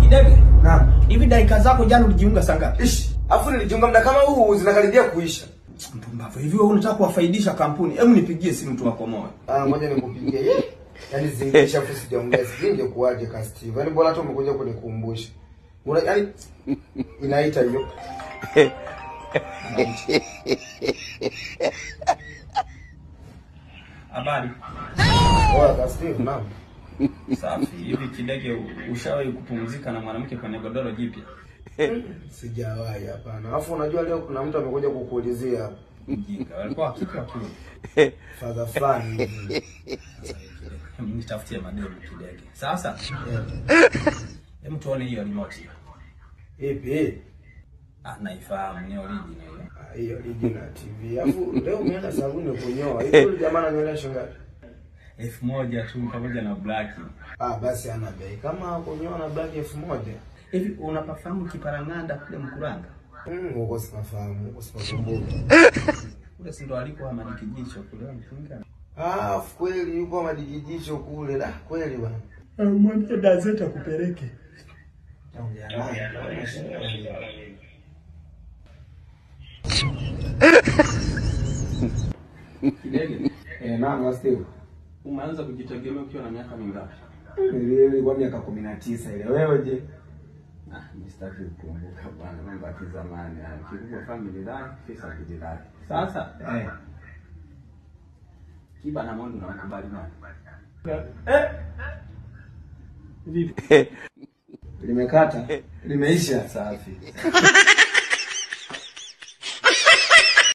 Kidege. Naam. Hivi dakika zako jana ulijiunga saa ngapi? Ish. Afu nilijiunga muda kama huu zinakaribia kuisha. Mpumbavu. Hivi wewe unataka kuwafaidisha kampuni? Hebu nipigie simu tu wako moyo. Ngoja nikupigie. Yaani zingisha afu sijaongea singe kuaje ka Steve. Yaani bora tu umekuja kunikumbusha. Yaani inaita hiyo. Habari. Ka Steve, naam. Safi. Hivi Kidege, ushawahi kupumzika na mwanamke kwenye godoro jipya? Sijawahi, hapana. Alafu unajua leo kuna mtu amekuja kukuulizia hapa. Mjinga. Walikuwa wakika kiu. Father fulani hivi. Nitafutie mademu Kidege. Sasa. Hebu tuone hiyo remote. Ipi? Naifahamu, ni original hiyo. Hiyo original TV. Alafu leo umeenda sabuni kunyoa. Hiyo jamaa ananyoa shingapi? 1000 tu pamoja na black. Basi ana bei. Kama kunyoa na black 1000. Hivi unapafahamu Kiparang'anda kule Mkuranga? Huko sifahamu, huko sifahamu. Kule si ndo aliko ama Dikijicho kule Mkinga. Kweli yuko Madikijicho kule. Kweli bwana. Mwambie Dazeta kupeleke. Kidege. Naam, Steve. Umeanza kujitegemea ukiwa na miaka mingapi? Nilikuwa miaka 19 ile. Wewe je? Mistaki kukumbuka bwana, mambo ya zamani. Kikubwa family life, pesa kidilai. Sasa, Kiba na Mondo unakubali nani? Vipi? Limekata. Limeisha. Safi.